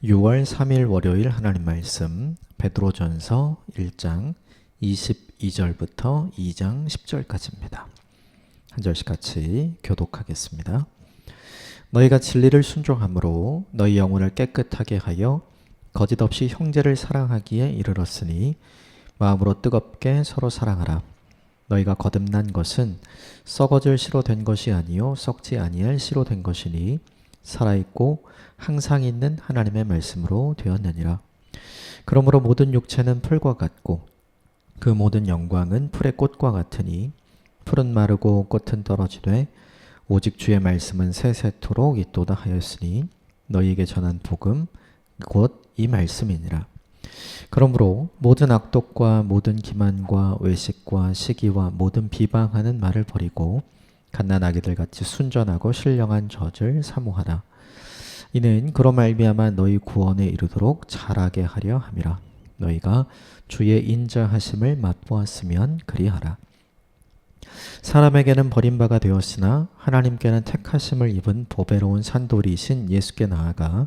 6월 3일 월요일 하나님 말씀 베드로전서 1장 22절부터 2장 10절까지입니다. 한 절씩 같이 교독하겠습니다. 너희가 진리를 순종함으로 너희 영혼을 깨끗하게 하여 거짓 없이 형제를 사랑하기에 이르렀으니 마음으로 뜨겁게 서로 사랑하라. 너희가 거듭난 것은 썩어질 씨로 된 것이 아니요 썩지 아니할 씨로 된 것이니 살아있고 항상 있는 하나님의 말씀으로 되었느니라. 그러므로 모든 육체는 풀과 같고 그 모든 영광은 풀의 꽃과 같으니 풀은 마르고 꽃은 떨어지되 오직 주의 말씀은 세세토록 있도다 하였으니 너희에게 전한 복음 곧 이 말씀이니라. 그러므로 모든 악독과 모든 기만과 외식과 시기와 모든 비방하는 말을 버리고 갓난아기들 같이 순전하고 신령한 젖을 사모하라. 이는 그로 말미암아 너희 구원에 이르도록 자라게 하려 함이라. 너희가 주의 인자하심을 맛보았으면 그리하라. 사람에게는 버림바가 되었으나 하나님께는 택하심을 입은 보배로운 산돌이신 예수께 나아가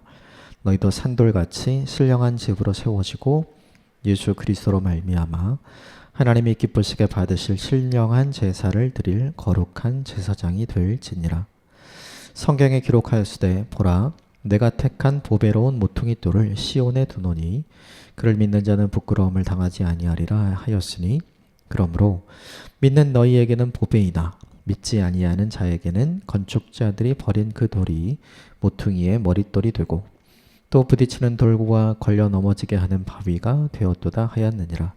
너희도 산돌같이 신령한 집으로 세워지고 예수 그리스도로 말미암아 하나님이 기쁘시게 받으실 신령한 제사를 드릴 거룩한 제사장이 될지니라. 성경에 기록하였으되 보라 내가 택한 보배로운 모퉁이 돌을 시온에 두노니 그를 믿는 자는 부끄러움을 당하지 아니하리라 하였으니 그러므로 믿는 너희에게는 보배이나 믿지 아니하는 자에게는 건축자들이 버린 그 돌이 모퉁이의 머릿돌이 되고 또 부딪히는 돌과 걸려 넘어지게 하는 바위가 되었도다 하였느니라.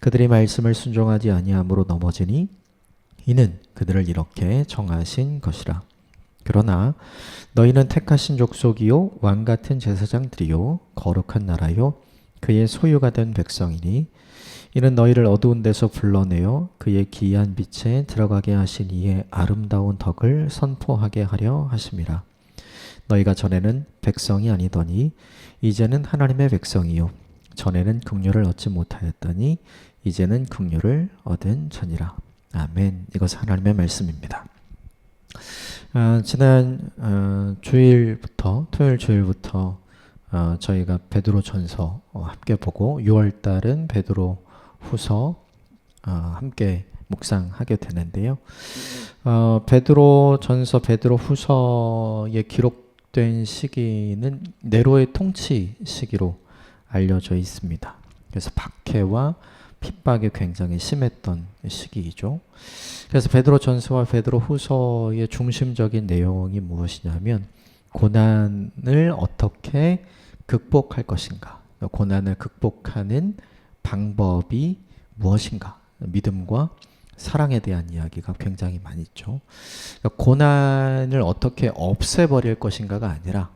그들이 말씀을 순종하지 아니함으로 넘어지니 이는 그들을 이렇게 정하신 것이라. 그러나 너희는 택하신 족속이요 왕같은 제사장들이요 거룩한 나라요 그의 소유가 된 백성이니 이는 너희를 어두운 데서 불러내어 그의 기이한 빛에 들어가게 하신 이의 아름다운 덕을 선포하게 하려 하심이라. 너희가 전에는 백성이 아니더니 이제는 하나님의 백성이요 전에는 긍휼을 얻지 못하였더니 이제는 긍휼을 얻은 자니라. 아멘. 이것은 하나님의 말씀입니다. 지난 주일부터 토요일 주일부터 저희가 베드로 전서 함께 보고 6월 달은 베드로 후서 함께 묵상하게 되는데요. 베드로 전서 베드로 후서에 기록된 시기는 네로의 통치 시기로 알려져 있습니다. 그래서 박해와 핍박이 굉장히 심했던 시기이죠. 그래서 베드로 전서와 베드로 후서의 중심적인 내용이 무엇이냐면 고난을 어떻게 극복할 것인가, 고난을 극복하는 방법이 무엇인가, 믿음과 사랑에 대한 이야기가 굉장히 많이 있죠. 고난을 어떻게 없애버릴 것인가가 아니라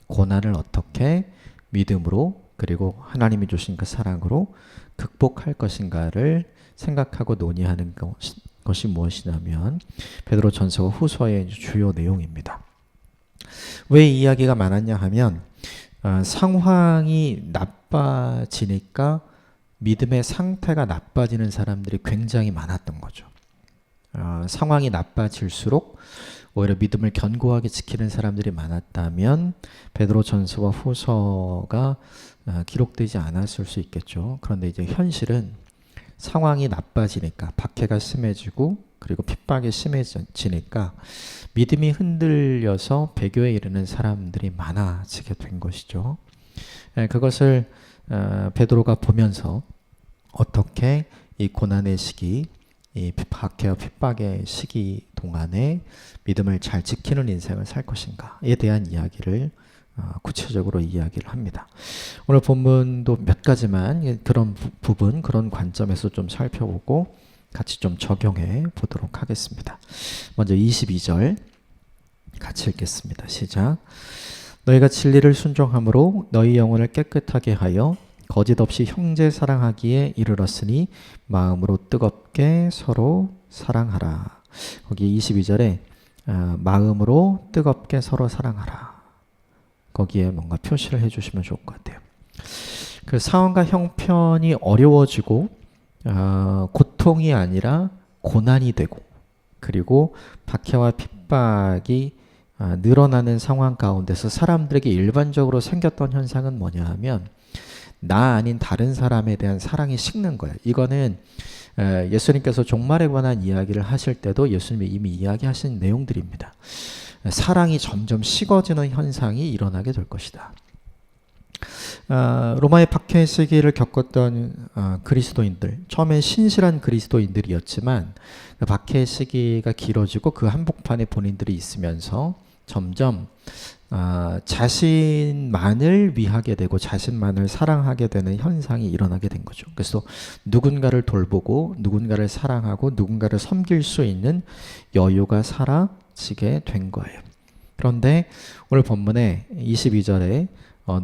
고난을 어떻게 믿음으로 그리고 하나님이 주신 그 사랑으로 극복할 것인가를 생각하고 논의하는 것이 무엇이냐면 베드로 전서와 후서의 주요 내용입니다. 왜 이 이야기가 많았냐 하면 상황이 나빠지니까 믿음의 상태가 나빠지는 사람들이 굉장히 많았던 거죠. 상황이 나빠질수록 오히려 믿음을 견고하게 지키는 사람들이 많았다면 베드로 전서와 후서가 기록되지 않았을 수 있겠죠. 그런데 이제 현실은 상황이 나빠지니까 박해가 심해지고 그리고 핍박이 심해지니까 믿음이 흔들려서 배교에 이르는 사람들이 많아지게 된 것이죠. 그것을 베드로가 보면서 어떻게 이 고난의 시기, 이 박해와 핍박의 시기 동안에 믿음을 잘 지키는 인생을 살 것인가에 대한 이야기를 구체적으로 이야기를 합니다. 오늘 본문도 몇 가지만 그런 부분, 그런 관점에서 좀 살펴보고 같이 좀 적용해 보도록 하겠습니다. 먼저 22절 같이 읽겠습니다. 시작. 너희가 진리를 순종함으로 너희 영혼을 깨끗하게 하여 거짓 없이 형제 사랑하기에 이르렀으니 마음으로 뜨겁게 서로 사랑하라. 거기 22절에 마음으로 뜨겁게 서로 사랑하라. 거기에 뭔가 표시를 해주시면 좋을 것 같아요. 그 상황과 형편이 어려워지고 고통이 아니라 고난이 되고 그리고 박해와 핍박이 늘어나는 상황 가운데서 사람들에게 일반적으로 생겼던 현상은 뭐냐 하면 나 아닌 다른 사람에 대한 사랑이 식는 거예요. 이거는 예수님께서 종말에 관한 이야기를 하실 때도 예수님이 이미 이야기하신 내용들입니다. 사랑이 점점 식어지는 현상이 일어나게 될 것이다. 로마의 박해 시기를 겪었던 그리스도인들, 처음에 신실한 그리스도인들이었지만 그 박해 시기가 길어지고 그 한복판에 본인들이 있으면서 점점 자신만을 위하게 되고 자신만을 사랑하게 되는 현상이 일어나게 된 거죠. 그래서 누군가를 돌보고 누군가를 사랑하고 누군가를 섬길 수 있는 여유가 사라지게 된 거예요. 그런데 오늘 본문의 22절에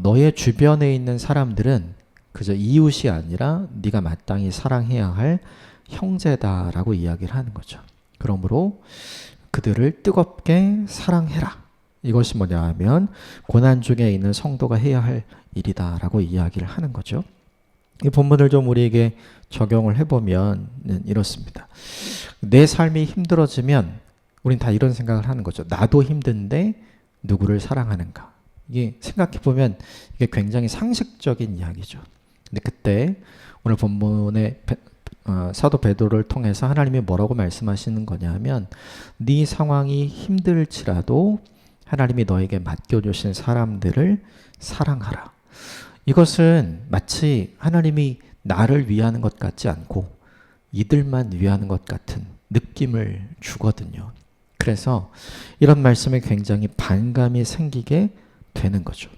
너의 주변에 있는 사람들은 그저 이웃이 아니라 네가 마땅히 사랑해야 할 형제다라고 이야기를 하는 거죠. 그러므로 그들을 뜨겁게 사랑해라. 이것이 뭐냐 하면 고난 중에 있는 성도가 해야 할 일이다라고 이야기를 하는 거죠. 이 본문을 좀 우리에게 적용을 해보면 이렇습니다. 내 삶이 힘들어지면 우린 다 이런 생각을 하는 거죠. 나도 힘든데 누구를 사랑하는가. 이게 생각해보면 이게 굉장히 상식적인 이야기죠. 근데 그때 오늘 본문의 사도 베드로를 통해서 하나님이 뭐라고 말씀하시는 거냐 하면 네 상황이 힘들지라도 하나님이 너에게 맡겨주신 사람들을 사랑하라. 이것은 마치 하나님이 나를 위하는 것 같지 않고 이들만 위하는 것 같은 느낌을 주거든요. 그래서 이런 말씀에 굉장히 반감이 생기게 되는 거죠.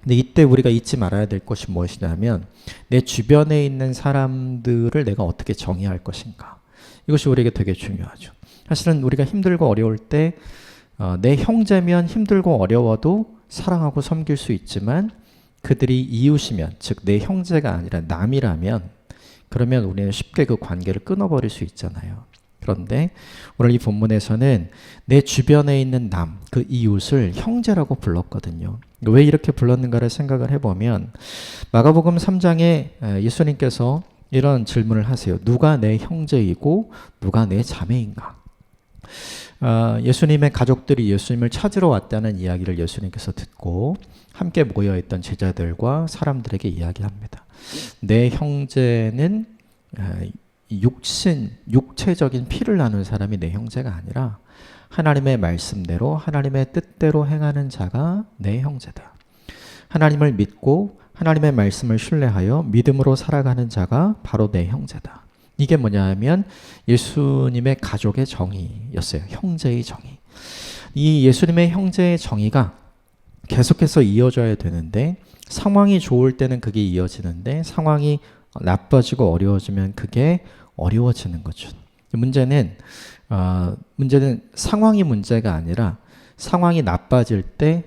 근데 이때 우리가 잊지 말아야 될 것이 무엇이냐면 내 주변에 있는 사람들을 내가 어떻게 정의할 것인가. 이것이 우리에게 되게 중요하죠. 사실은 우리가 힘들고 어려울 때 내 형제면 힘들고 어려워도 사랑하고 섬길 수 있지만 그들이 이웃이면, 즉 내 형제가 아니라 남이라면 그러면 우리는 쉽게 그 관계를 끊어버릴 수 있잖아요. 그런데 오늘 이 본문에서는 내 주변에 있는 남, 그 이웃을 형제라고 불렀거든요. 왜 이렇게 불렀는가를 생각을 해보면 마가복음 3장에 예수님께서 이런 질문을 하세요. 누가 내 형제이고 누가 내 자매인가? 예수님의 가족들이 예수님을 찾으러 왔다는 이야기를 예수님께서 듣고 함께 모여있던 제자들과 사람들에게 이야기합니다. 내 형제는 육체적인 피를 나눈 사람이 내 형제가 아니라 하나님의 말씀대로 하나님의 뜻대로 행하는 자가 내 형제다. 하나님을 믿고 하나님의 말씀을 신뢰하여 믿음으로 살아가는 자가 바로 내 형제다. 이게 뭐냐 하면 예수님의 가족의 정의였어요. 형제의 정의. 이 예수님의 형제의 정의가 계속해서 이어져야 되는데 상황이 좋을 때는 그게 이어지는데 상황이 나빠지고 어려워지면 그게 어려워지는 거죠. 문제는 상황이 문제가 아니라 상황이 나빠질 때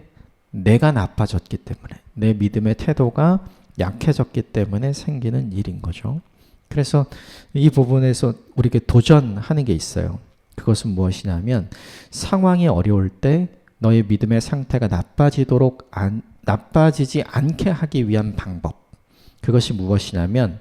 내가 나빠졌기 때문에 내 믿음의 태도가 약해졌기 때문에 생기는 일인 거죠. 그래서 이 부분에서 우리에게 도전하는 게 있어요. 그것은 무엇이냐면 상황이 어려울 때 너의 믿음의 상태가 나빠지지 않게 하기 위한 방법. 그것이 무엇이냐면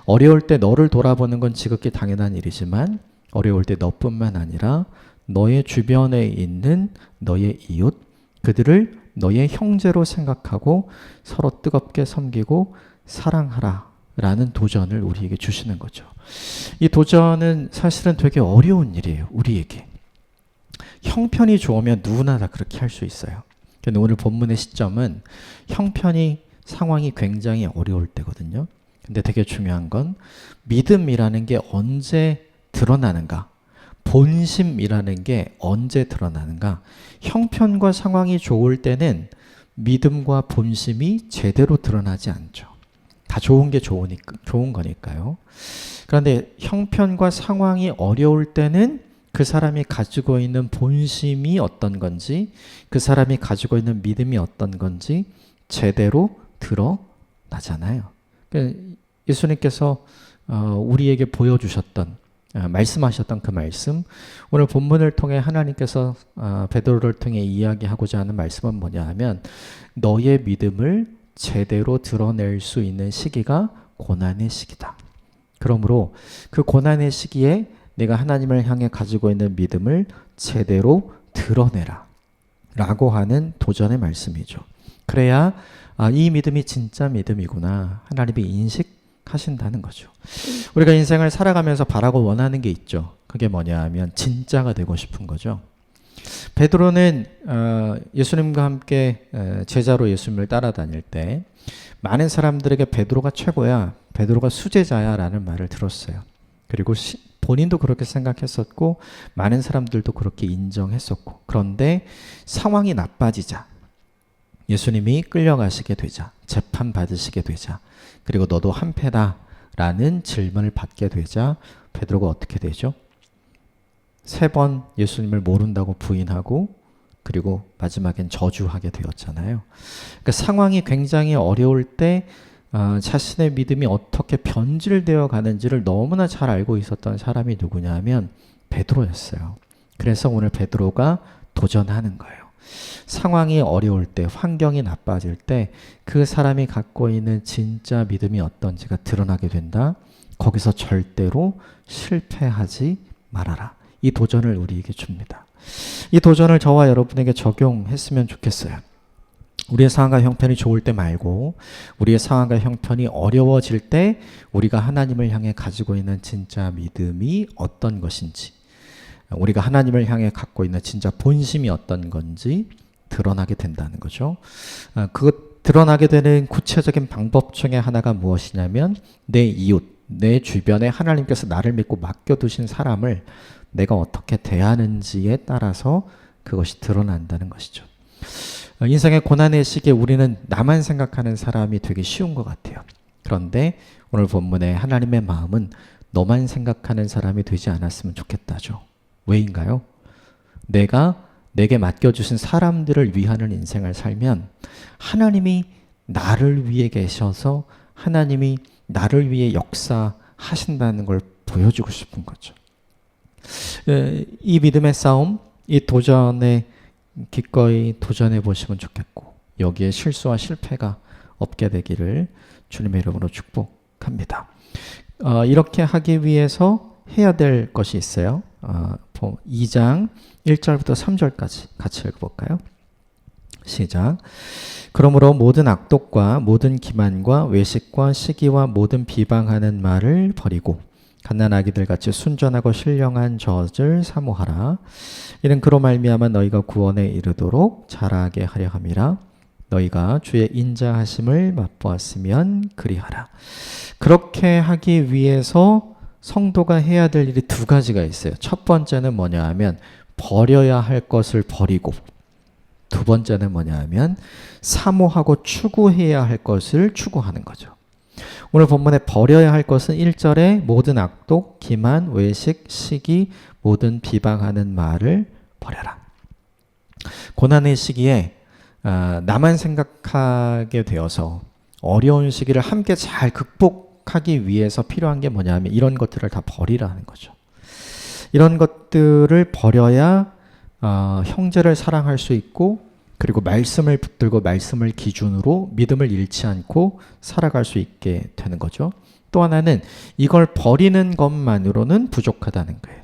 어려울 때 너를 돌아보는 건 지극히 당연한 일이지만 어려울 때 너뿐만 아니라 너의 주변에 있는 너의 이웃, 그들을 너의 형제로 생각하고 서로 뜨겁게 섬기고 사랑하라 라는 도전을 우리에게 주시는 거죠. 이 도전은 사실은 되게 어려운 일이에요. 우리에게. 형편이 좋으면 누구나 다 그렇게 할 수 있어요. 근데 오늘 본문의 시점은 형편이 상황이 굉장히 어려울 때거든요. 근데 되게 중요한 건 믿음이라는 게 언제 드러나는가? 본심이라는 게 언제 드러나는가? 형편과 상황이 좋을 때는 믿음과 본심이 제대로 드러나지 않죠. 다 좋은 게 좋은 거니까요. 그런데 형편과 상황이 어려울 때는 그 사람이 가지고 있는 본심이 어떤 건지, 그 사람이 가지고 있는 믿음이 어떤 건지 제대로 드러나잖아요. 예수님께서 우리에게 보여주셨던 말씀하셨던 그 말씀, 오늘 본문을 통해 하나님께서 베드로를 통해 이야기하고자 하는 말씀은 뭐냐 하면 너의 믿음을 제대로 드러낼 수 있는 시기가 고난의 시기다. 그러므로 그 고난의 시기에 내가 하나님을 향해 가지고 있는 믿음을 제대로 드러내라. 라고 하는 도전의 말씀이죠. 그래야 이 믿음이 진짜 믿음이구나 하나님이 인식하신다는 거죠. 우리가 인생을 살아가면서 바라고 원하는 게 있죠. 그게 뭐냐 하면 진짜가 되고 싶은 거죠. 베드로는 예수님과 함께 제자로 예수님을 따라다닐 때 많은 사람들에게 베드로가 최고야, 베드로가 수제자야 라는 말을 들었어요. 그리고 본인도 그렇게 생각했었고 많은 사람들도 그렇게 인정했었고, 그런데 상황이 나빠지자, 예수님이 끌려가시게 되자, 재판받으시게 되자, 그리고 너도 한패다 라는 질문을 받게 되자 베드로가 어떻게 되죠? 3번 예수님을 모른다고 부인하고 그리고 마지막엔 저주하게 되었잖아요. 그러니까 상황이 굉장히 어려울 때 자신의 믿음이 어떻게 변질되어 가는지를 너무나 잘 알고 있었던 사람이 누구냐 하면 베드로였어요. 그래서 오늘 베드로가 도전하는 거예요. 상황이 어려울 때, 환경이 나빠질 때 그 사람이 갖고 있는 진짜 믿음이 어떤지가 드러나게 된다. 거기서 절대로 실패하지 말아라. 이 도전을 우리에게 줍니다. 이 도전을 저와 여러분에게 적용했으면 좋겠어요. 우리의 상황과 형편이 좋을 때 말고 우리의 상황과 형편이 어려워질 때 우리가 하나님을 향해 가지고 있는 진짜 믿음이 어떤 것인지, 우리가 하나님을 향해 갖고 있는 진짜 본심이 어떤 건지 드러나게 된다는 거죠. 그 드러나게 되는 구체적인 방법 중에 하나가 무엇이냐면 내 이웃, 내 주변에 하나님께서 나를 믿고 맡겨두신 사람을 내가 어떻게 대하는지에 따라서 그것이 드러난다는 것이죠. 인생의 고난의 시기에 우리는 나만 생각하는 사람이 되기 쉬운 것 같아요. 그런데 오늘 본문에 하나님의 마음은 너만 생각하는 사람이 되지 않았으면 좋겠다죠. 왜인가요? 내게 맡겨주신 사람들을 위하는 인생을 살면 하나님이 나를 위해 계셔서 하나님이 나를 위해 역사하신다는 걸 보여주고 싶은 거죠. 이 믿음의 싸움, 이 도전에 기꺼이 도전해 보시면 좋겠고 여기에 실수와 실패가 없게 되기를 주님의 이름으로 축복합니다. 이렇게 하기 위해서 해야 될 것이 있어요. 2장 1절부터 3절까지 같이 읽어볼까요? 시작. 그러므로 모든 악독과 모든 기만과 외식과 시기와 모든 비방하는 말을 버리고 갓난아기들 같이 순전하고 신령한 젖을 사모하라. 이는 그로 말미암아 너희가 구원에 이르도록 자라게 하려 함이라. 너희가 주의 인자하심을 맛보았으면 그리하라. 그렇게 하기 위해서 성도가 해야 될 일이 2가지가 있어요. 첫 번째는 뭐냐 하면 버려야 할 것을 버리고, 2번째는 뭐냐 하면 사모하고 추구해야 할 것을 추구하는 거죠. 오늘 본문에 버려야 할 것은 1절에 모든 악독, 기만, 외식, 시기, 모든 비방하는 말을 버려라. 고난의 시기에 나만 생각하게 되어서 어려운 시기를 함께 잘 극복하기 위해서 필요한 게 뭐냐 하면 이런 것들을 다 버리라는 거죠. 이런 것들을 버려야 형제를 사랑할 수 있고, 그리고 말씀을 붙들고 말씀을 기준으로 믿음을 잃지 않고 살아갈 수 있게 되는 거죠. 또 하나는 이걸 버리는 것만으로는 부족하다는 거예요.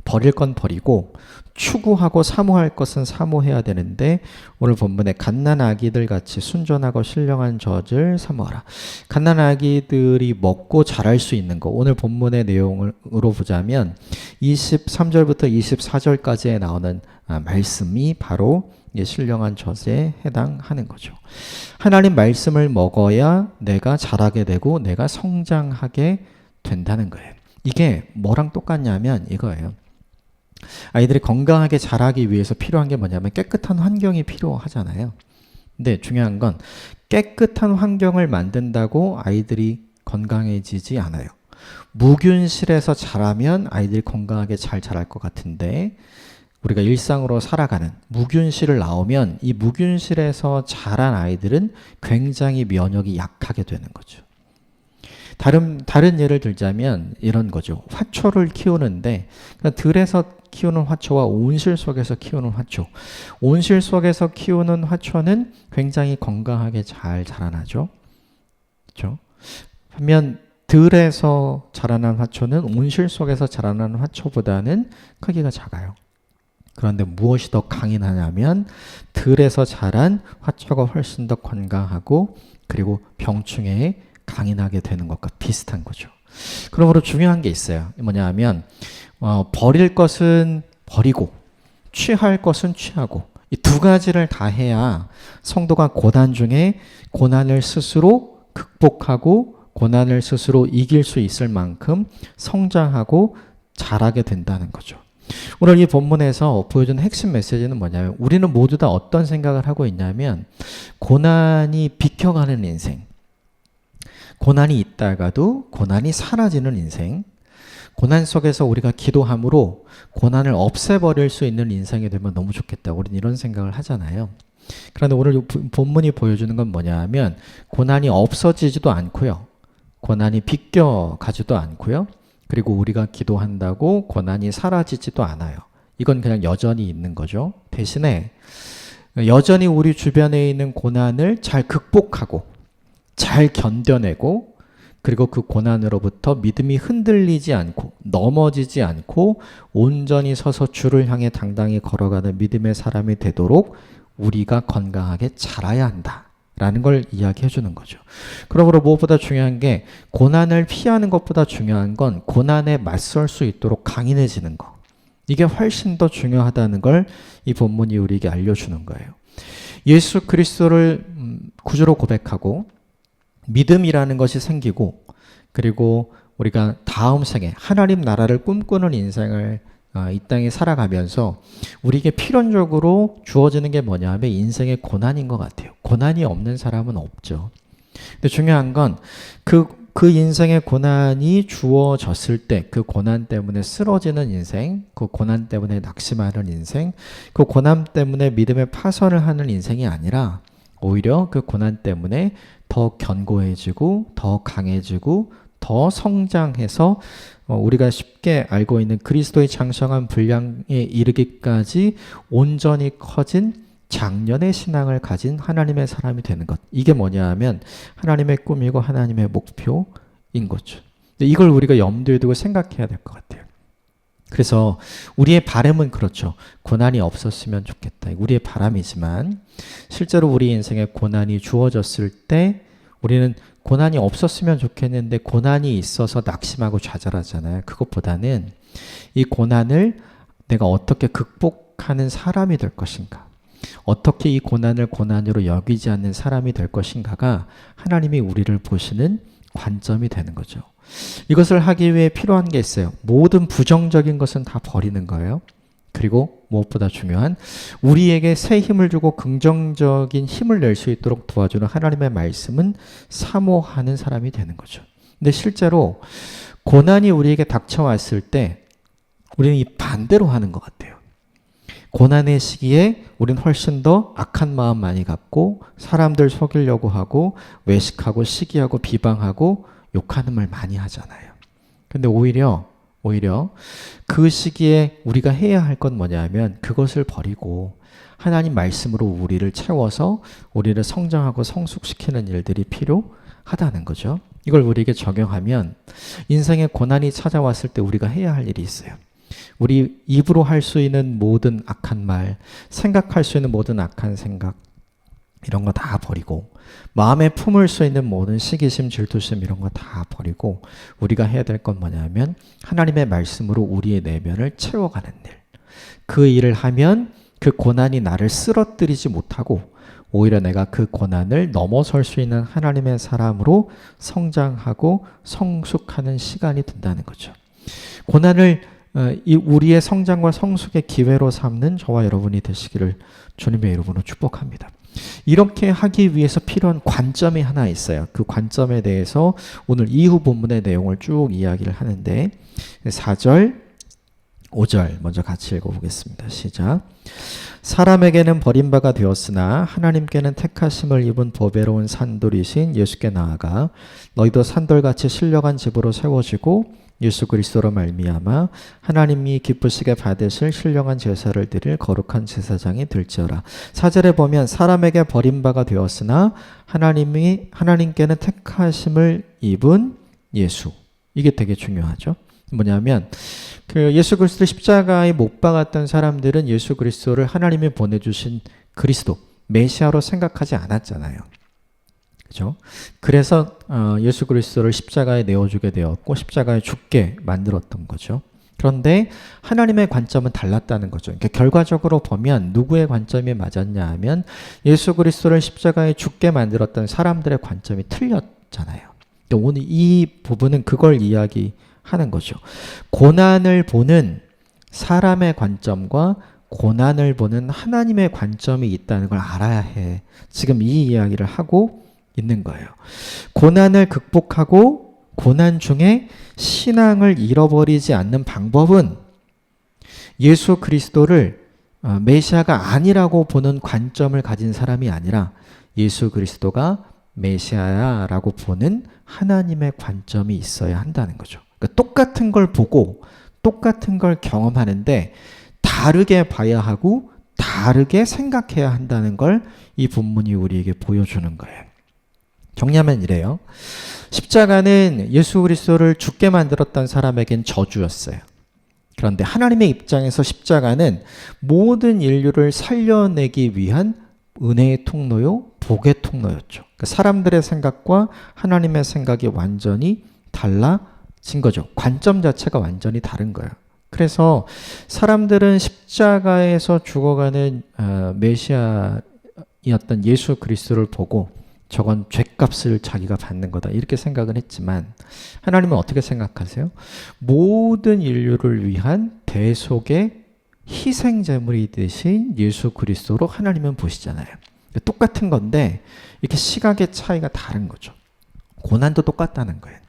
버릴 건 버리고 추구하고 사모할 것은 사모해야 되는데 오늘 본문에 갓난아기들 같이 순전하고 신령한 젖을 사모하라. 갓난아기들이 먹고 자랄 수 있는 거, 오늘 본문의 내용으로 보자면 23절부터 24절까지에 나오는 말씀이 바로 신령한 젖에 해당하는 거죠. 하나님 말씀을 먹어야 내가 자라게 되고 내가 성장하게 된다는 거예요. 이게 뭐랑 똑같냐면 이거예요. 아이들이 건강하게 자라기 위해서 필요한 게 뭐냐면 깨끗한 환경이 필요하잖아요. 근데 중요한 건 깨끗한 환경을 만든다고 아이들이 건강해지지 않아요. 무균실에서 자라면 아이들이 건강하게 잘 자랄 것 같은데 우리가 일상으로 살아가는 무균실을 나오면 이 무균실에서 자란 아이들은 굉장히 면역이 약하게 되는 거죠. 다른 예를 들자면 이런 거죠. 화초를 키우는데 들에서 키우는 화초와 온실 속에서 키우는 화초. 온실 속에서 키우는 화초는 굉장히 건강하게 잘 자라나죠. 그렇죠? 반면 들에서 자라난 화초는 온실 속에서 자라나는 화초보다는 크기가 작아요. 그런데 무엇이 더 강인하냐면 들에서 자란 화초가 훨씬 더 건강하고 그리고 병충해에 강인하게 되는 것과 비슷한 거죠. 그러므로 중요한 게 있어요. 뭐냐 하면 버릴 것은 버리고 취할 것은 취하고 이 두 가지를 다 해야 성도가 고난 중에 고난을 스스로 극복하고 고난을 스스로 이길 수 있을 만큼 성장하고 자라게 된다는 거죠. 오늘 이 본문에서 보여준 핵심 메시지는 뭐냐면 우리는 모두 다 어떤 생각을 하고 있냐면 고난이 비켜가는 인생, 고난이 있다가도 고난이 사라지는 인생, 고난 속에서 우리가 기도함으로 고난을 없애버릴 수 있는 인생이 되면 너무 좋겠다. 우리는 이런 생각을 하잖아요. 그런데 오늘 본문이 보여주는 건 뭐냐 하면 고난이 없어지지도 않고요. 고난이 비껴가지도 않고요. 그리고 우리가 기도한다고 고난이 사라지지도 않아요. 이건 그냥 여전히 있는 거죠. 대신에 여전히 우리 주변에 있는 고난을 잘 극복하고 잘 견뎌내고 그리고 그 고난으로부터 믿음이 흔들리지 않고 넘어지지 않고 온전히 서서 주를 향해 당당히 걸어가는 믿음의 사람이 되도록 우리가 건강하게 자라야 한다라는 걸 이야기해 주는 거죠. 그러므로 무엇보다 중요한 게 고난을 피하는 것보다 중요한 건 고난에 맞설 수 있도록 강인해지는 거. 이게 훨씬 더 중요하다는 걸 이 본문이 우리에게 알려주는 거예요. 예수 그리스도를 구주로 고백하고 믿음이라는 것이 생기고 그리고 우리가 다음 생에 하나님 나라를 꿈꾸는 인생을 이 땅에 살아가면서 우리에게 필연적으로 주어지는 게 뭐냐 하면 인생의 고난인 것 같아요. 고난이 없는 사람은 없죠. 근데 중요한 건 그 인생의 고난이 주어졌을 때 그 고난 때문에 쓰러지는 인생, 그 고난 때문에 낙심하는 인생, 그 고난 때문에 믿음의 파선을 하는 인생이 아니라 오히려 그 고난 때문에 더 견고해지고 더 강해지고 더 성장해서 우리가 쉽게 알고 있는 그리스도의 장성한 분량에 이르기까지 온전히 커진 장년의 신앙을 가진 하나님의 사람이 되는 것. 이게 뭐냐 하면 하나님의 꿈이고 하나님의 목표인 거죠. 이걸 우리가 염두에 두고 생각해야 될 것 같아요. 그래서 우리의 바람은 그렇죠. 고난이 없었으면 좋겠다. 우리의 바람이지만 실제로 우리 인생에 고난이 주어졌을 때 우리는 고난이 없었으면 좋겠는데 고난이 있어서 낙심하고 좌절하잖아요. 그것보다는 이 고난을 내가 어떻게 극복하는 사람이 될 것인가, 어떻게 이 고난을 고난으로 여기지 않는 사람이 될 것인가가 하나님이 우리를 보시는 관점이 되는 거죠. 이것을 하기 위해 필요한 게 있어요. 모든 부정적인 것은 다 버리는 거예요. 그리고 무엇보다 중요한 우리에게 새 힘을 주고 긍정적인 힘을 낼 수 있도록 도와주는 하나님의 말씀은 사모하는 사람이 되는 거죠. 근데 실제로 고난이 우리에게 닥쳐왔을 때 우리는 이 반대로 하는 것 같아요. 고난의 시기에 우리는 훨씬 더 악한 마음 많이 갖고 사람들 속이려고 하고 외식하고 시기하고 비방하고 욕하는 말 많이 하잖아요. 근데 오히려 그 시기에 우리가 해야 할 건 뭐냐면 그것을 버리고 하나님 말씀으로 우리를 채워서 우리를 성장하고 성숙시키는 일들이 필요하다는 거죠. 이걸 우리에게 적용하면 인생의 고난이 찾아왔을 때 우리가 해야 할 일이 있어요. 우리 입으로 할 수 있는 모든 악한 말, 생각할 수 있는 모든 악한 생각 이런 거 다 버리고 마음에 품을 수 있는 모든 시기심, 질투심 이런 거 다 버리고 우리가 해야 될 건 뭐냐면 하나님의 말씀으로 우리의 내면을 채워가는 일. 그 일을 하면 그 고난이 나를 쓰러뜨리지 못하고 오히려 내가 그 고난을 넘어설 수 있는 하나님의 사람으로 성장하고 성숙하는 시간이 된다는 거죠. 고난을 우리의 성장과 성숙의 기회로 삼는 저와 여러분이 되시기를 주님의 이름으로 축복합니다. 이렇게 하기 위해서 필요한 관점이 하나 있어요. 그 관점에 대해서 오늘 이후 본문의 내용을 쭉 이야기를 하는데 4절, 5절 먼저 같이 읽어보겠습니다. 시작. 사람에게는 버림바가 되었으나 하나님께는 택하심을 입은 보배로운 산돌이신 예수께 나아가 너희도 산돌같이 신령한 집으로 세워지고 예수 그리스도로 말미암아 하나님이 기쁘시게 받으실 신령한 제사를 드릴 거룩한 제사장이 될지어라. 4절에 보면 사람에게 버림바가 되었으나 하나님께는 택하심을 입은 예수. 이게 되게 중요하죠. 뭐냐면 그 예수 그리스도 십자가에 못 박았던 사람들은 예수 그리스도를 하나님이 보내주신 그리스도, 메시아로 생각하지 않았잖아요. 그죠? 그래서 예수 그리스도를 십자가에 내어주게 되었고 십자가에 죽게 만들었던 거죠. 그런데 하나님의 관점은 달랐다는 거죠. 그러니까 결과적으로 보면 누구의 관점이 맞았냐 하면 예수 그리스도를 십자가에 죽게 만들었던 사람들의 관점이 틀렸잖아요. 그러니까 오늘 이 부분은 그걸 이야기하는 거죠. 고난을 보는 사람의 관점과 고난을 보는 하나님의 관점이 있다는 걸 알아야 해. 지금 이 이야기를 하고 있는 거예요. 고난을 극복하고 고난 중에 신앙을 잃어버리지 않는 방법은 예수 그리스도를 메시아가 아니라고 보는 관점을 가진 사람이 아니라 예수 그리스도가 메시아야라고 보는 하나님의 관점이 있어야 한다는 거죠. 그러니까 똑같은 걸 보고 똑같은 걸 경험하는데 다르게 봐야 하고 다르게 생각해야 한다는 걸 이 본문이 우리에게 보여주는 거예요. 정리하면 이래요. 십자가는 예수 그리스도를 죽게 만들었던 사람에겐 저주였어요. 그런데 하나님의 입장에서 십자가는 모든 인류를 살려내기 위한 은혜의 통로요, 복의 통로였죠. 그러니까 사람들의 생각과 하나님의 생각이 완전히 달라진 거죠. 관점 자체가 완전히 다른 거예요. 그래서 사람들은 십자가에서 죽어가는 메시아였던 예수 그리스도를 보고 저건 죄값을 자기가 받는 거다 이렇게 생각은 했지만 하나님은 어떻게 생각하세요? 모든 인류를 위한 대속의 희생제물이 되신 예수 그리스도로 하나님은 보시잖아요. 똑같은 건데 이렇게 시각의 차이가 다른 거죠. 고난도 똑같다는 거예요.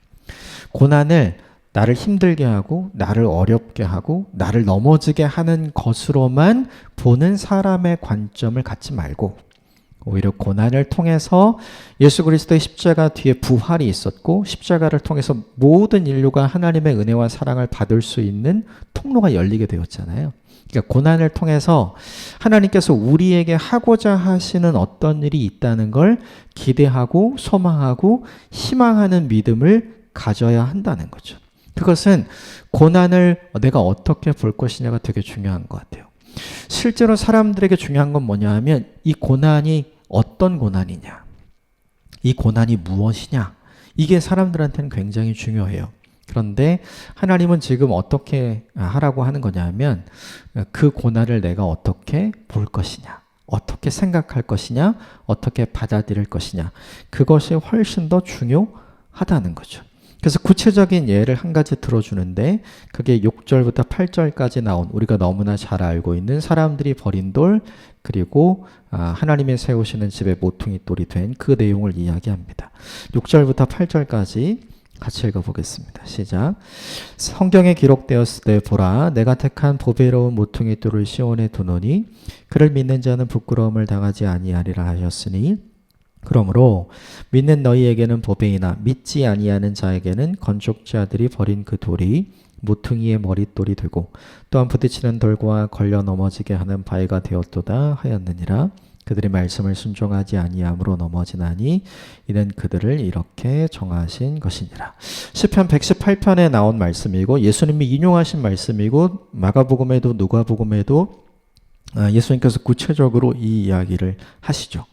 고난을 나를 힘들게 하고 나를 어렵게 하고 나를 넘어지게 하는 것으로만 보는 사람의 관점을 갖지 말고 오히려 고난을 통해서 예수 그리스도의 십자가 뒤에 부활이 있었고 십자가를 통해서 모든 인류가 하나님의 은혜와 사랑을 받을 수 있는 통로가 열리게 되었잖아요. 그러니까 고난을 통해서 하나님께서 우리에게 하고자 하시는 어떤 일이 있다는 걸 기대하고 소망하고 희망하는 믿음을 가져야 한다는 거죠. 그것은 고난을 내가 어떻게 볼 것이냐가 되게 중요한 것 같아요. 실제로 사람들에게 중요한 건 뭐냐 하면 이 고난이 어떤 고난이냐, 이 고난이 무엇이냐, 이게 사람들한테는 굉장히 중요해요. 그런데 하나님은 지금 어떻게 하라고 하는 거냐 하면 그 고난을 내가 어떻게 볼 것이냐, 어떻게 생각할 것이냐, 어떻게 받아들일 것이냐, 그것이 훨씬 더 중요하다는 거죠. 그래서 구체적인 예를 한 가지 들어주는데 그게 6절부터 8절까지 나온 우리가 너무나 잘 알고 있는 사람들이 버린 돌 그리고 하나님의 세우시는 집의 모퉁이 돌이 된 그 내용을 이야기합니다. 6절부터 8절까지 같이 읽어보겠습니다. 시작. 성경에 기록되었을 때 보라 내가 택한 보배로운 모퉁이 돌을 시온에 두노니 그를 믿는 자는 부끄러움을 당하지 아니하리라 하셨으니 그러므로 믿는 너희에게는 보배이나 믿지 아니하는 자에게는 건축자들이 버린 그 돌이 모퉁이의 머릿돌이 되고 또한 부딪히는 돌과 걸려 넘어지게 하는 바위가 되었도다 하였느니라. 그들의 말씀을 순종하지 아니함으로 넘어지나니 이는 그들을 이렇게 정하신 것이니라. 시편 118편에 나온 말씀이고 예수님이 인용하신 말씀이고 마가복음에도 누가복음에도 예수님께서 구체적으로 이 이야기를 하시죠.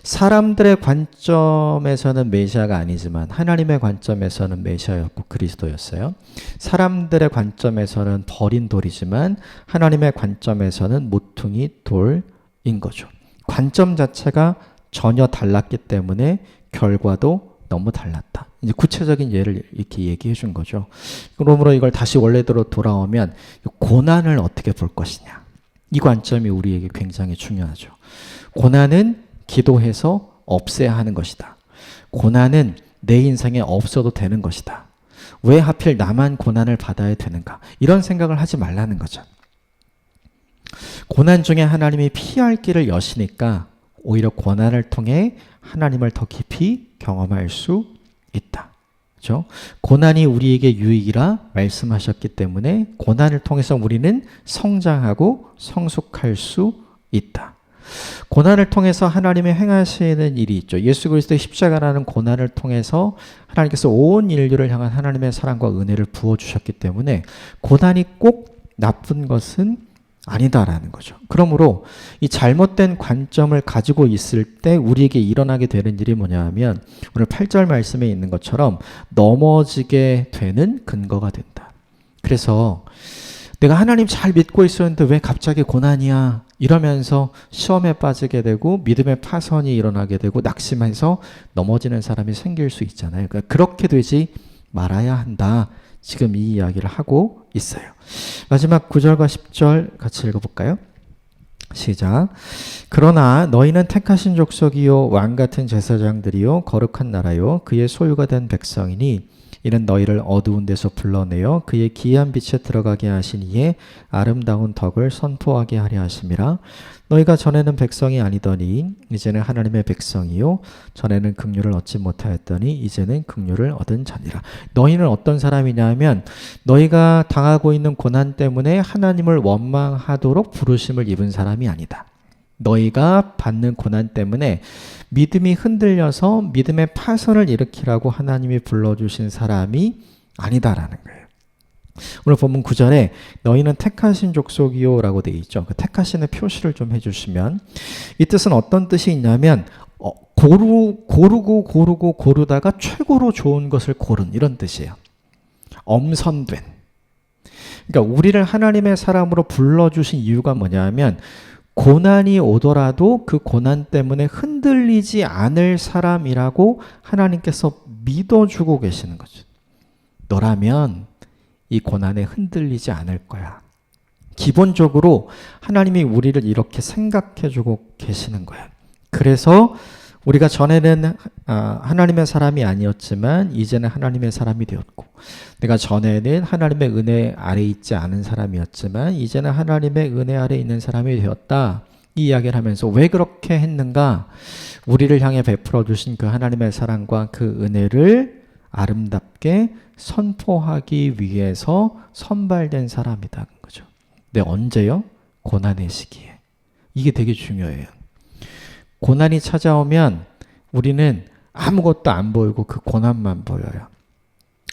사람들의 관점에서는 메시아가 아니지만 하나님의 관점에서는 메시아였고 그리스도였어요. 사람들의 관점에서는 버린 돌이지만 하나님의 관점에서는 모퉁이 돌인 거죠. 관점 자체가 전혀 달랐기 때문에 결과도 너무 달랐다. 이제 구체적인 예를 이렇게 얘기해 준 거죠. 그러므로 이걸 다시 원래대로 돌아오면 고난을 어떻게 볼 것이냐. 이 관점이 우리에게 굉장히 중요하죠. 고난은 기도해서 없애야 하는 것이다. 고난은 내 인생에 없어도 되는 것이다. 왜 하필 나만 고난을 받아야 되는가? 이런 생각을 하지 말라는 거죠. 고난 중에 하나님이 피할 길을 여시니까 오히려 고난을 통해 하나님을 더 깊이 경험할 수 있다. 그렇죠? 고난이 우리에게 유익이라 말씀하셨기 때문에 고난을 통해서 우리는 성장하고 성숙할 수 있다. 고난을 통해서 하나님이 행하시는 일이 있죠. 예수 그리스도의 십자가라는 고난을 통해서 하나님께서 온 인류를 향한 하나님의 사랑과 은혜를 부어주셨기 때문에 고난이 꼭 나쁜 것은 아니다라는 거죠. 그러므로 이 잘못된 관점을 가지고 있을 때 우리에게 일어나게 되는 일이 뭐냐 하면 오늘 8절 말씀에 있는 것처럼 넘어지게 되는 근거가 된다. 그래서 내가 하나님 잘 믿고 있었는데 왜 갑자기 고난이야? 이러면서 시험에 빠지게 되고 믿음의 파선이 일어나게 되고 낙심해서 넘어지는 사람이 생길 수 있잖아요. 그러니까 그렇게 되지 말아야 한다. 지금 이 이야기를 하고 있어요. 마지막 9절과 10절 같이 읽어볼까요? 시작. 그러나 너희는 택하신 족속이요 왕 같은 제사장들이요 거룩한 나라요 그의 소유가 된 백성이니 이는 너희를 어두운 데서 불러내어 그의 기이한 빛에 들어가게 하신 이의 아름다운 덕을 선포하게 하려 하심이라. 너희가 전에는 백성이 아니더니 이제는 하나님의 백성이요 전에는 긍휼을 얻지 못하였더니 이제는 긍휼을 얻은 자니라. 너희는 어떤 사람이냐 하면 너희가 당하고 있는 고난 때문에 하나님을 원망하도록 부르심을 입은 사람이 아니다. 너희가 받는 고난 때문에 믿음이 흔들려서 믿음의 파선을 일으키라고 하나님이 불러주신 사람이 아니다라는 거예요. 오늘 본문 9절에 너희는 택하신 족속이요 라고 되어 있죠. 그 택하신의 표시를 좀 해주시면 이 뜻은 어떤 뜻이 있냐면 고르다가 최고로 좋은 것을 고른 이런 뜻이에요. 엄선된. 그러니까 우리를 하나님의 사람으로 불러주신 이유가 뭐냐면 고난이 오더라도 그 고난 때문에 흔들리지 않을 사람이라고 하나님께서 믿어주고 계시는 거죠. 너라면 이 고난에 흔들리지 않을 거야. 기본적으로 하나님이 우리를 이렇게 생각해주고 계시는 거야. 그래서 우리가 전에는 하나님의 사람이 아니었지만 이제는 하나님의 사람이 되었고, 내가 전에는 하나님의 은혜 아래 있지 않은 사람이었지만 이제는 하나님의 은혜 아래 있는 사람이 되었다. 이 이야기를 하면서 왜 그렇게 했는가? 우리를 향해 베풀어 주신 그 하나님의 사랑과 그 은혜를 아름답게 선포하기 위해서 선발된 사람이다. 거죠. 근데 언제요? 고난의 시기에. 이게 되게 중요해요. 고난이 찾아오면 우리는 아무것도 안 보이고 그 고난만 보여요.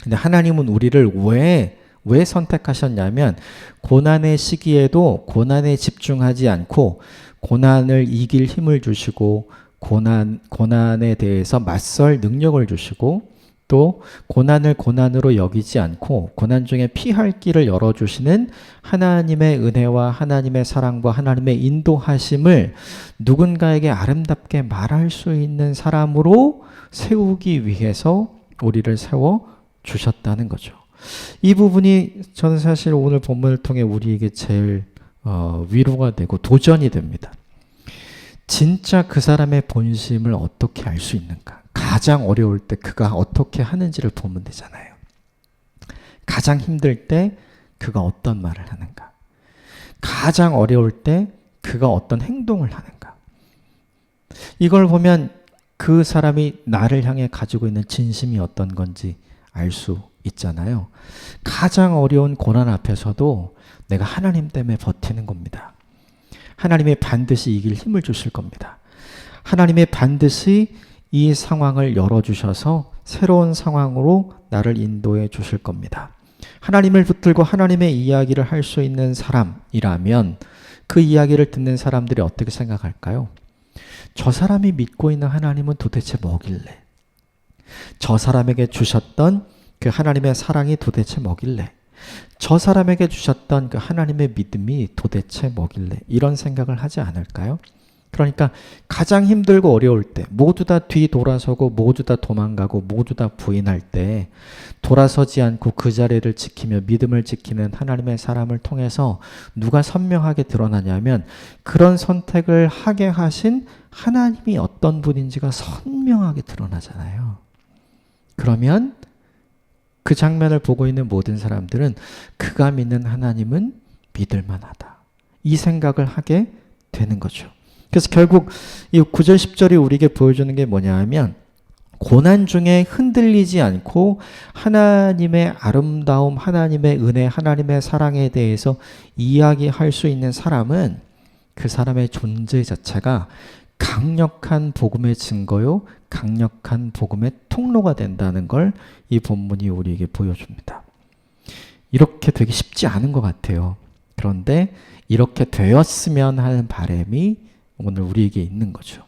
근데 하나님은 우리를 왜 선택하셨냐면 고난의 시기에도 고난에 집중하지 않고 고난을 이길 힘을 주시고 고난에 대해서 맞설 능력을 주시고 또 고난을 고난으로 여기지 않고 고난 중에 피할 길을 열어주시는 하나님의 은혜와 하나님의 사랑과 하나님의 인도하심을 누군가에게 아름답게 말할 수 있는 사람으로 세우기 위해서 우리를 세워주셨다는 거죠. 이 부분이 저는 사실 오늘 본문을 통해 우리에게 제일 위로가 되고 도전이 됩니다. 진짜 그 사람의 본심을 어떻게 알 수 있는가? 가장 어려울 때 그가 어떻게 하는지를 보면 되잖아요. 가장 힘들 때 그가 어떤 말을 하는가? 가장 어려울 때 그가 어떤 행동을 하는가? 이걸 보면 그 사람이 나를 향해 가지고 있는 진심이 어떤 건지 알 수 있잖아요. 가장 어려운 고난 앞에서도 내가 하나님 때문에 버티는 겁니다. 하나님이 반드시 이길 힘을 주실 겁니다. 하나님이 반드시 이 상황을 열어주셔서 새로운 상황으로 나를 인도해 주실 겁니다. 하나님을 붙들고 하나님의 이야기를 할 수 있는 사람이라면 그 이야기를 듣는 사람들이 어떻게 생각할까요? 저 사람이 믿고 있는 하나님은 도대체 뭐길래? 저 사람에게 주셨던 그 하나님의 사랑이 도대체 뭐길래? 저 사람에게 주셨던 그 하나님의 믿음이 도대체 뭐길래? 이런 생각을 하지 않을까요? 그러니까 가장 힘들고 어려울 때 모두 다 뒤돌아서고 모두 다 도망가고 모두 다 부인할 때 돌아서지 않고 그 자리를 지키며 믿음을 지키는 하나님의 사람을 통해서 누가 선명하게 드러나냐면 그런 선택을 하게 하신 하나님이 어떤 분인지가 선명하게 드러나잖아요. 그러면 그 장면을 보고 있는 모든 사람들은 그가 믿는 하나님은 믿을 만하다. 이 생각을 하게 되는 거죠. 그래서 결국 이 9절 10절이 우리에게 보여주는 게 뭐냐 하면 고난 중에 흔들리지 않고 하나님의 아름다움, 하나님의 은혜, 하나님의 사랑에 대해서 이야기할 수 있는 사람은 그 사람의 존재 자체가 강력한 복음의 증거요, 강력한 복음의 통로가 된다는 걸 이 본문이 우리에게 보여줍니다. 이렇게 되기 쉽지 않은 것 같아요. 그런데 이렇게 되었으면 하는 바람이 오늘 우리에게 있는 거죠.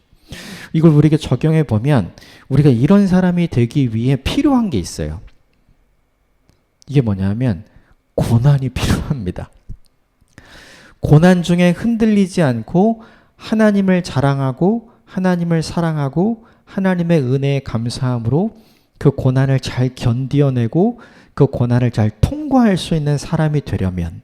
이걸 우리에게 적용해 보면 우리가 이런 사람이 되기 위해 필요한 게 있어요. 이게 뭐냐면 고난이 필요합니다. 고난 중에 흔들리지 않고 하나님을 자랑하고 하나님을 사랑하고 하나님의 은혜에 감사함으로 그 고난을 잘 견디어내고 그 고난을 잘 통과할 수 있는 사람이 되려면,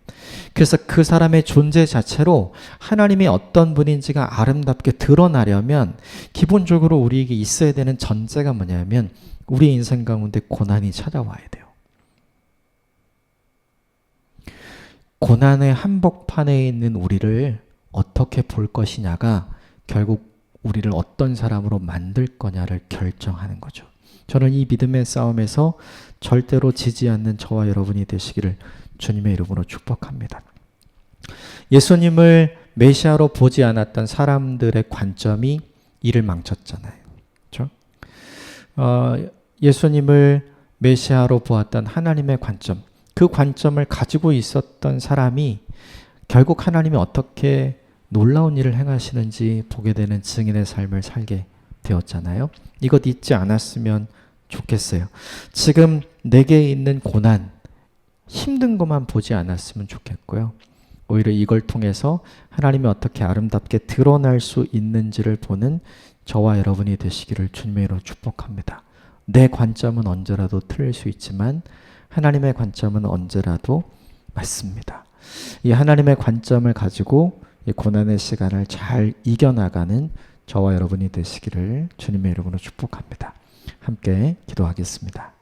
그래서 그 사람의 존재 자체로 하나님이 어떤 분인지가 아름답게 드러나려면 기본적으로 우리에게 있어야 되는 전제가 뭐냐면 우리 인생 가운데 고난이 찾아와야 돼요. 고난의 한복판에 있는 우리를 어떻게 볼 것이냐가 결국 우리를 어떤 사람으로 만들 거냐를 결정하는 거죠. 저는 이 믿음의 싸움에서 절대로 지지 않는 저와 여러분이 되시기를 주님의 이름으로 축복합니다. 예수님을 메시아로 보지 않았던 사람들의 관점이 이를 망쳤잖아요. 그렇죠? 예수님을 메시아로 보았던 하나님의 관점, 그 관점을 가지고 있었던 사람이 결국 하나님이 어떻게 놀라운 일을 행하시는지 보게 되는 증인의 삶을 살게 되었잖아요. 이것 잊지 않았으면 좋겠어요. 지금 내게 있는 고난, 힘든 것만 보지 않았으면 좋겠고요. 오히려 이걸 통해서 하나님이 어떻게 아름답게 드러날 수 있는지를 보는 저와 여러분이 되시기를 주님의 이름으로 축복합니다. 내 관점은 언제라도 틀릴 수 있지만 하나님의 관점은 언제라도 맞습니다. 이 하나님의 관점을 가지고 이 고난의 시간을 잘 이겨나가는 저와 여러분이 되시기를 주님의 이름으로 축복합니다. 함께 기도하겠습니다.